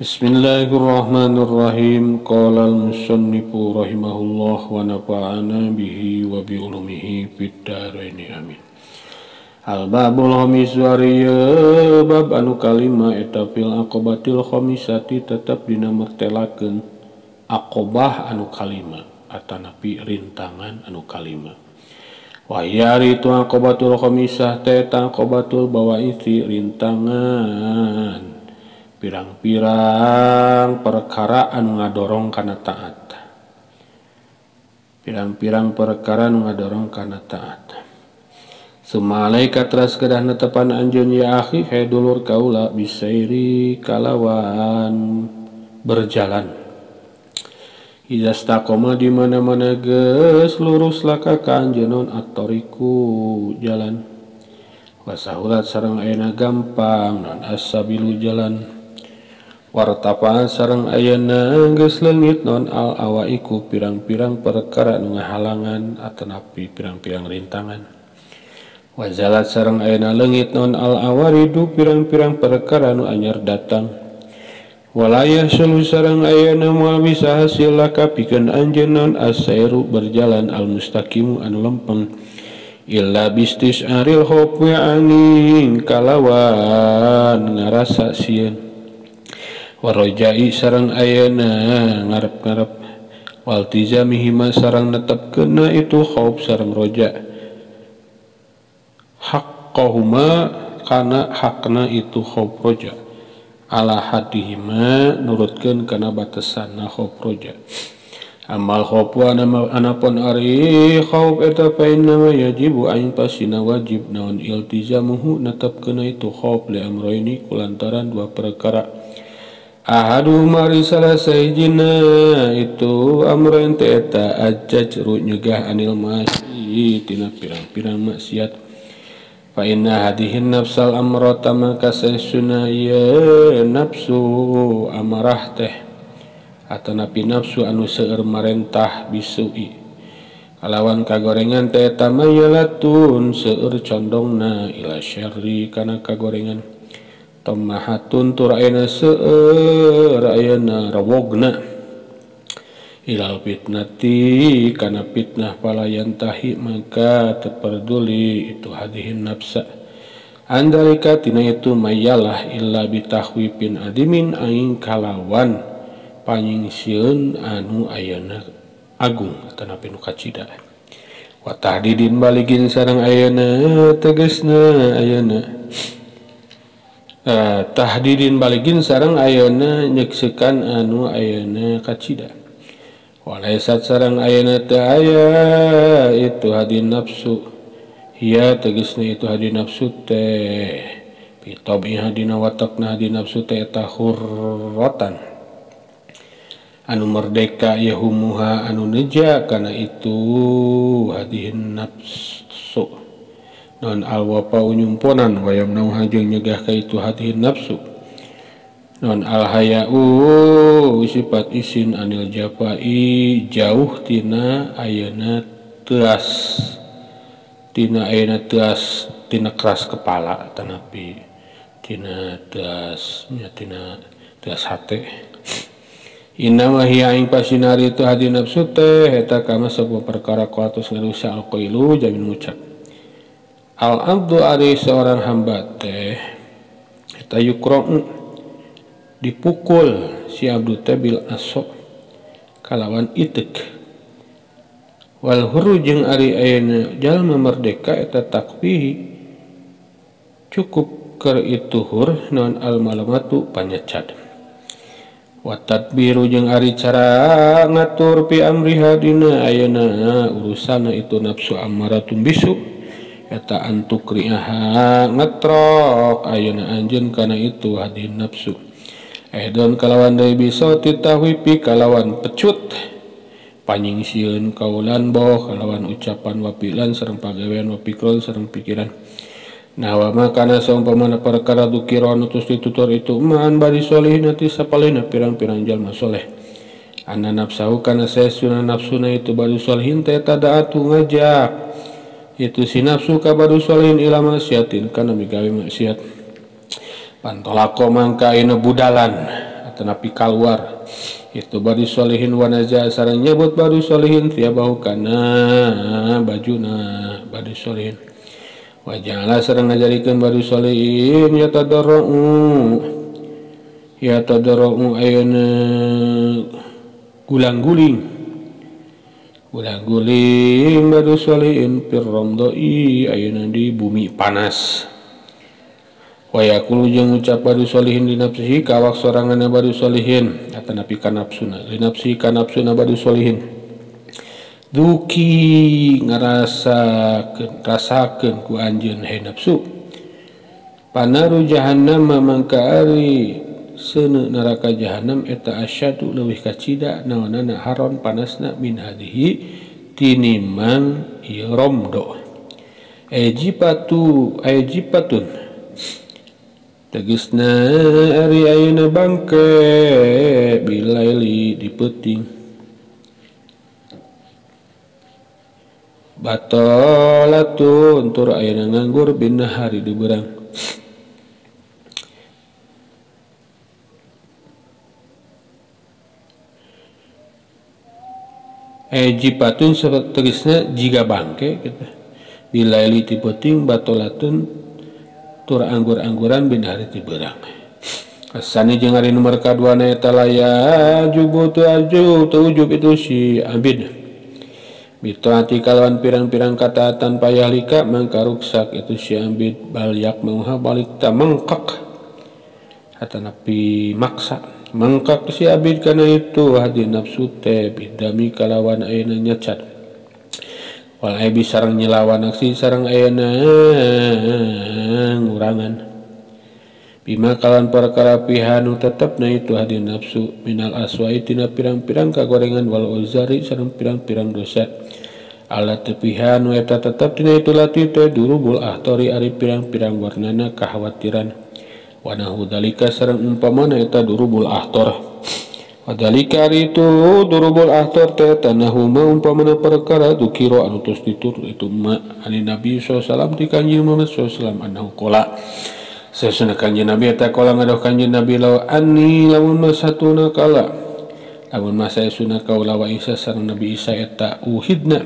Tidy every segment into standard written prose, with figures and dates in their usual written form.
Bismillahirrahmanirrahim. Qala al-musannifu rahimahullah wa nafa'ana bihi wa bi ulumihi fid dharain amin. Al-babul khamisu ariya bab anu kalima eta fil aqobatil khamisati tetep dina mertelakeun aqobah anu kalima atanapi rintangan anu kalima. Wahyari itu aqobatul khamisah teta aqobatul bawaisi rintangan pirang-pirang perkara anu ngadorong kana taat. Pirang-pirang perkara anu ngadorong kana taat. Sumalaikat ras kedah netepan anjeun ya akhi he dulur kaula bisairi kalawan berjalan. Iza staqoma di mana-mana geus lurus laka ka anjeun at-tariqu jalan. Wasahulat sareng ayeuna gampang non as-sabilu jalan. Wartapaan sareng ayeuna geus leungit non al-awaiku pirang-pirang perkara nu ngahalangan atanapi pirang-pirang rintangan. Wazalat sareng ayeuna leungit non al-awaridu pirang-pirang perkara nu anyar datang. Walayah selu sareng ayeuna moal bisa hasil laka pikeun anjeun non as-sairu berjalan al-mustaqimu anu lempeng illa bistis aril khawfi aning kalawan ngarasa sieun. Warojai sarang ayeuna ngarep-ngarep waltizamihima sarang netepkeunna itu khauf sarang roja haqqahuma kana hakna itu khauf roja ala hadihima nurutkeun kana batasanna khauf roja. Amal khaufu anapun ari khauf eta fa inna yajibu ain pasina wajib naon iltizamuhu netepkeunna itu khauf li amroini kulantaran dua perkara. Ahadu mari salah sahijina itu amran eta ajajru nyegah anil masi tina pirang-pirang maksiat. Fa inna hadihin nafsal amrata maka sesuna ye nafsu amarah teh atanapi nafsu anu seueur marentah bisui kalawan kagorengan teh eta mayalatun seueur condongna ila syarri kana kagorengan tamahatun tur ayeuna seueur ayeuna rawogna ilal fitnati kana fitnah palayantahi maka teperduli itu hadihin nafsa andalika tina itu mayalah illa bitahwipin adimin aing kalawan panyingsieun anu ayeuna agung atanapi nu kacida wa tahdidin baligin sareng ayeuna tegasna ayeuna tahdidin baligin sareng ayeuna nyeksekan anu ayeuna kacida walaisat sareng ayeuna teu aya itu hadin nafsu hiya tegasna itu hadin nafsu teh pitobi hadina watakna hadin nafsu teh eta hurratan anu merdeka yahumuha anu neja kana itu hadihin nafsu non alwafa unyumponan wayam nauha jeung nyegah ka itu hadihin nafsu non alhayau sifat isin anil jafai jauh tina ayeuna teas tina keras kepala tanapi tina teas hate. Inna wa hiya ing pasinari itu hadi nafsu teh eta kama sebuah perkara kuatus ngarusak alqailu jamin ngucap al abdu ari seorang hamba teh eta yukra'u dipukul si abdu teh bil aso kalawan itek wal huru jeung ari ayeuna jalma merdeka eta takfihi cukup keur itu hur naon al malamatu panyecad wa tadbiru jeung ari cara ngatur pi amri hadina ayeuna urusana itu nafsu ammaratun bisu eta antukriaha ngatrok ayeuna anjeun kana itu hadin nafsu aidon kalawan deui bisa titahwipi kalawan pecut panyingsieun kaulan boh kalawan ucapan wapilan sareng pagawean wapikron sareng pikiran. Nah wa makana saumpamana perkara dukiron utus ditutur itu man bari solihin ati sapalena pirang-pirang jalma soleh anna nafsahu kana sesuna nafsuna itu bari solihin teh tadaatu ngajak itu si nafsu ka bari solihin ila maksiatin kana migawe maksiat pantolako mangka ina budalan tenapi keluar itu bari solihin wa naza sareng nyebut bari solihin tiabahu kana bajuna bari solihin wa ja'ala sareng ngajarikeun bari solihin yatadarra'u ayeuna gulang-guling bari solihin fir ramdai ayeuna di bumi panas wa yaqulu jeung ucap bari solihin li nafsihi ka awak soranganna bari solihin atanapi ka nafsuna li nafsihi ka nafsuna bari solihin duki rasakeun ku anjeun he nafsu panaru jahannam mangka ari seuneu neraka jahannam eta asyadu leuwih kacida naonana haron panasna min hadihi tinimbang ieu romdo ajipatun tegasna ari ayeuna bangke bilaili di peuting batolatun tur ayeuna nganggur binahari di beurang jipatun tegasna jiga bangke gitu bilaili ti peuting batolatun tur anggur-angguran binahari ti beurang asani jeung ari nomor kaduana eta laya jubu tu ujub itu si abid bitaati kalawan pirang-pirang kataatan payah lika mangka ruksak itu si abid balyak mangha balik ta mangkak atanapi maksa mangkak si abid kana itu hadi nafsu teh bidami kalawan ayeuna nyacat wal aibi sareng nyelawan aksi sareng ayeuna ngurangan bima kalawan perkara pihanu tetepna itu hadi nafsu minal aswai tina pirang-pirang kagorengan wal uzari sareng pirang-pirang dosa ala tepihanu eta tetep tina itu lati teh durubul ahtori ari pirang-pirang warnana kahawatiran wanahu dalika sareng umpamana eta durubul ahtor wadalika ari itu durubul ahtor teh tanahu ma umpamana perkara dukiro anu tos ditur itu ma ani Nabi sallallahu di kanjeng Muhammad sallallahu annahu qala sesuna kanjeng Nabi eta qala ngadoh kanjeng Nabi law anni lamun masatuna kala lamun masa suna kaula wa Isa sareng Nabi Isa eta uhidna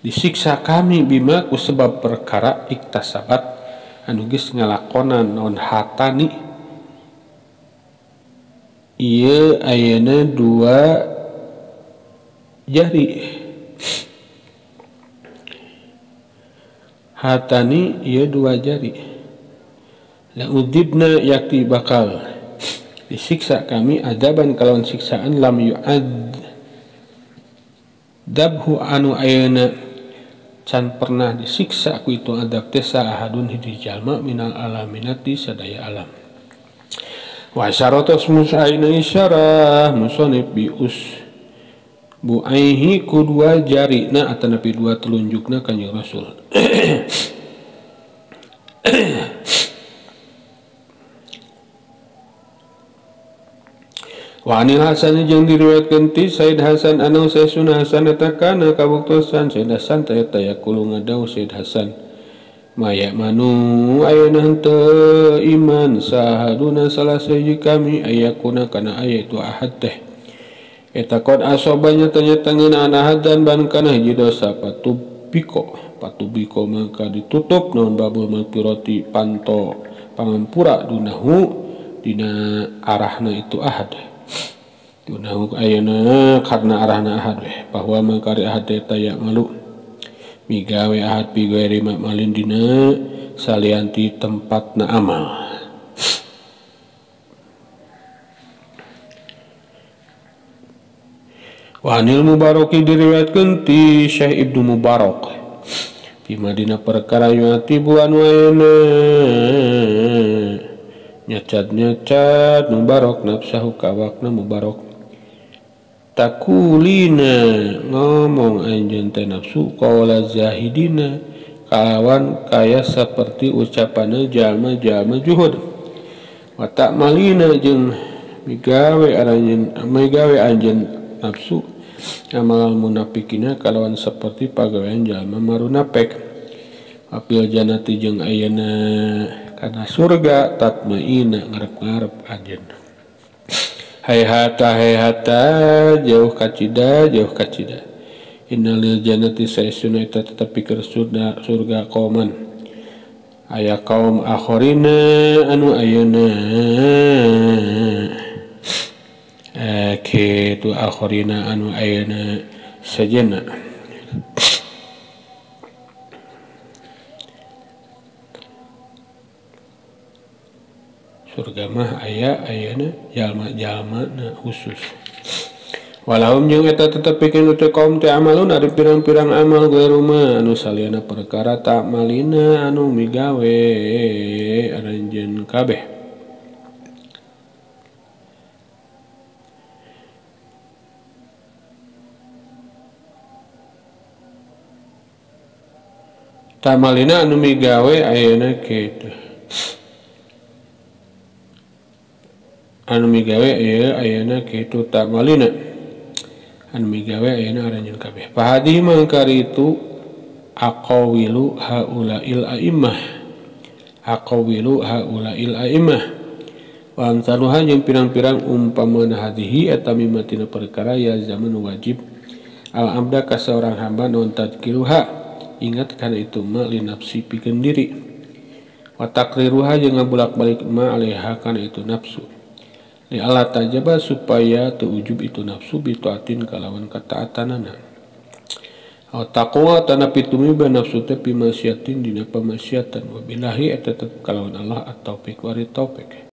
disiksa kami bima ku sebab perkara iktasabat anu geus ngalakonan naon hatani ieu ayeuna 2 jari hatani ieu 2 jari la udibna yakti bakal disiksa kami adaban kalawan siksaan lam yu'ad dabhu anu ayeuna can pernah disiksa ku itu adab teh ahadun hiji jalma minal alaminati sadaya alam wa syaratus musaina isyarah musonif bius buaihi ku 2 jarina atanapi 2 telunjukna kanjeng Rasul wa anil Hasan jeung diriwayatkeun ti Said Hasan anu saesuna Hasan eta kana kabuktosan Said Hasan teh yaqulu ngadaw Said Hasan maya manu ayeuna henteu iman sahaduna salah sahiji kami ayakuna kana aya itu ahad teh eta qad asobanya tanya tangeun ahadan ban kana hiji dosa patubiko maka ditutup naon babul magfirati panto pangampura dunahu dina arahna itu ahad dunahu ayeuna karna arahna ahad we bahwa mangkari ahad eta ya malu migawe ahad pigawe malin dina salianti tempatna amal wa anil Mubaraki diriwayatkeun ti Syekh Ibnu Mubarak fi Madinah perkara yuatibu anu ayeuna nyacat Mubarak nafsahu kawakna Mubarak takulina ngomong anjeun teh nafsu qala zahidina kalawan kaya seperti ucapanna jalma-jalma juhud wa ta'malina jeung migawe anjeun nafsu amal munafikina kalawan seperti pagawean jalma marunapek apil janati jeung ayeuna kana surga tatmaina ngarep-ngarep anjeun hayhata jauh kacida innalil jannati saestuna eta tetapi keur surga qauman aya kaum akhirina anu ayeuna kitu akhirina anu ayeuna sejenna surga mah ayeuna jalma-jalma khusus walahum jeung eta tetepikeun teh kaum teh amalun ari pirang-pirang amal gairu ma anu saliyana perkara tak malina anu migawe aranjeun kabeh tak malina anu migawe ayeuna kitu anu migawe ayeuna kitu tak malina anu migawe ayeuna aranjeun kabeh pahadi mangkari itu aqawilu haulail a'immah wa amsaluha jeung pirang-pirang umpamana hadihi eta mimatina perkara ya zaman wajib al abda ka seorang hamba non tadkiruha ingat kana itu ma li nafsi pikeun diri wa takriruha jeung ngabulak-balik ma alaiha kana itu nafsu li Allah tajaba supaya teujub itu nafsu bitaatin kalawan kataatanana aw taqwa tanapi tumiba nafsu teh pimasyatin dina pamasyatan wabillahi eta kalawan Allah at-taufiq wa taufik